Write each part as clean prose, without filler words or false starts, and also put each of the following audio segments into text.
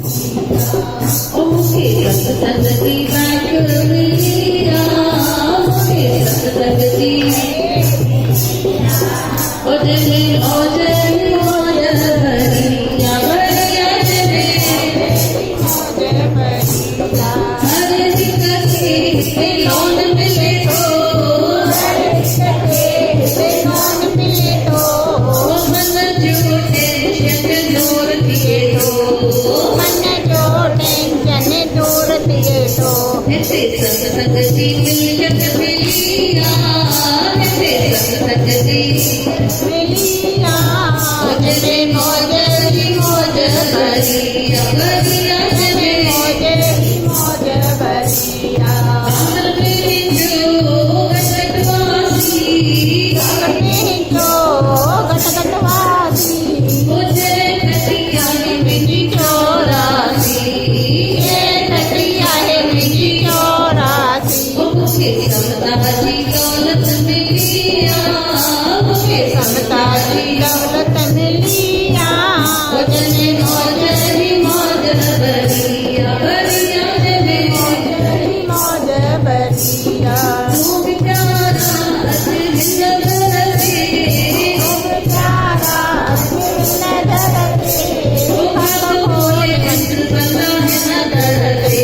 Okay सत्संग की बात मिलिया, ओके सत्संग की ओजने ओजने ओज भरिया भरिया जने हरे दिक्कते लोन मिले तो मन जो टेंशन दूर दिए तो ऐसे सत्संग की मिलियत मिलिया, ऐसे सत्संग की मिलिया, ओजने मोजरी मोज भरिया भरिया जने मोज भरिया में जो गटवासी मुझे कटिया में चौरासी समता जी दौलत मिलिया, मुझे समता जी दौलत मिलिया, ओजने मोजरी मोज भरिया भरिया जने मोज भरिया तू बेचारा अजमिल धरते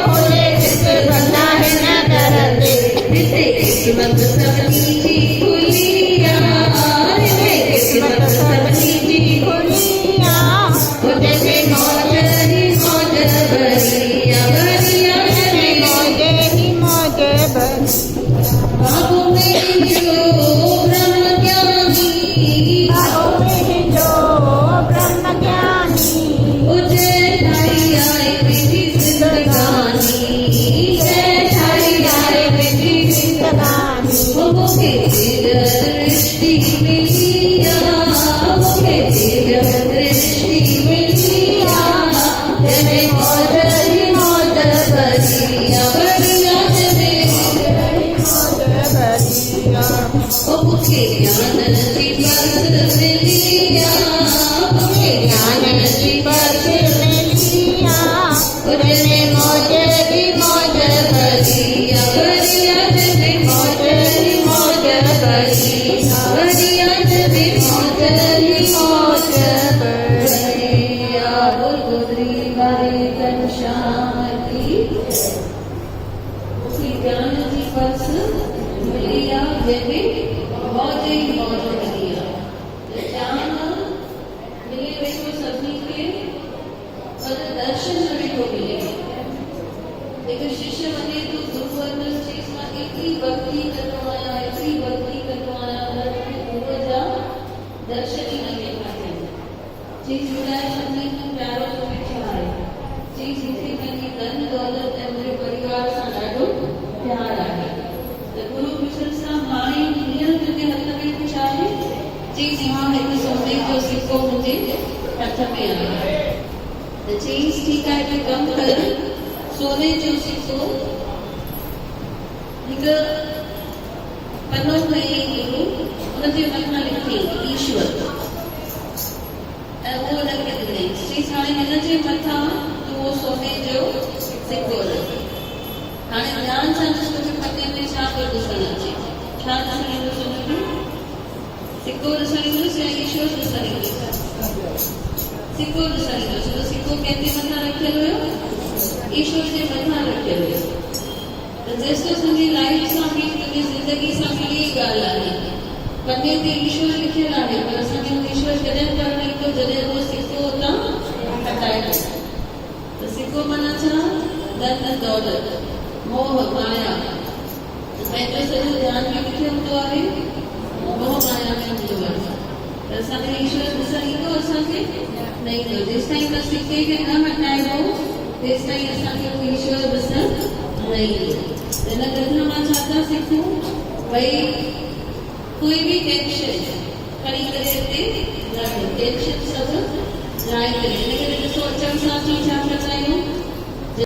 भोले मंत्र बंदा है न डरते किस्मत सबनी जी खुलिया, किस्मत सबनी जी खुलिया, ओजने मोजरी मोज भरिया भरिया जने मोज बाबू में जो ब्रह्म ज्ञानी मुझे ठाई आए मेरी जिंदगानी, ठाई आए मेरी मुझे दृष्टि मिलिया, मुझे दृष्टि मिलिया, जने मोजरी मोज भरिया भरिया जने मोज भरिया मुझे ज्ञान की बस मिलिया, मुझे ज्ञान की बस मिलिया, ओजने मोजरी मोज भरिया भरिया जने मोजरी मोज भरिया भरिया जने मोजरी मोज भरिया। बोल गोदरी वाले घनश्याम की उसी ज्ञान की बस मिलिया, जने मौज ही मौज मिलिया। ज्ञान मिले वे तो सभी के पर दर्शन भी को मिलेंगे। एक शिष्य बने तो गुरुवर्ग चीज में इतनी भक्ति करवाया, इतनी भक्ति करवाया, जा दर्शन ही नहीं पाते चीज मिलाए सभी को प्यारो को बिछाए चीज इतनी कहीं धन दौलत है मेरे परिवार से ॾाढो प्यार आहे तो गुरु प्रशंसा माई नियम के हथ में बिछाए चीज यहाँ एक सोने जो सिक्को मुझे हथ में आया तो चीज ठीक है कि कम कर सोने जो सिक्को हिकु पन्नो खई गुरु उनजे मथां लिखी ईश्वर ऐं उहो हुनखे ॾिनई चईसि हाणे हिनजे मथां तूं उहो सोने जो सिक्को रख। हाणे ध्यान सां ॾिसो कि पते में छा पियो ॾिसणु अचे, छा ॾिसणु ईंदुसि हुनखे? सिक्को ॾिसणु ईंदुसि या ईश्वर ॾिसणु ईंदुसि? सिक्को ॾिसणु ईंदुसि। त सिक्को कंहिंजे मथां रखियलु हुयो? ईश्वर जे मथां रखियलु हुयो। त जेसि असांजी लाइफ सां बि तुंहिंजी ज़िंदगी सां बि इहा ॻाल्हि आहे, पने ते ईश्वर लिखियलु आहे पर असांखे ईश्वर कॾहिं करणु ईंदो जॾहिं उहो सिक्को हुतां हटाए ॾियो। त सिक्को माना छा? धन दौलत मोह माया पंहिंजो सॼो ध्यानु बि किथे हूंदो आहे? मोह माया में हूंदो आहे। त असांखे ईश्वर ॾिसणु ईंदो असांखे न ईंदो। जेसि ताईं तव्हां सिक्के खे न हटाइबो तेसि ताईं असांखे उहो ईश्वर ॾिसणु न ईंदो। हिन कथा मां छा था सिखूं? भई कोई भी टेंशन खड़ी करे हिते टेंशन सभु लाइ करे हिन करे ॾिसो अचण सां असां छा कंदा आहियूं?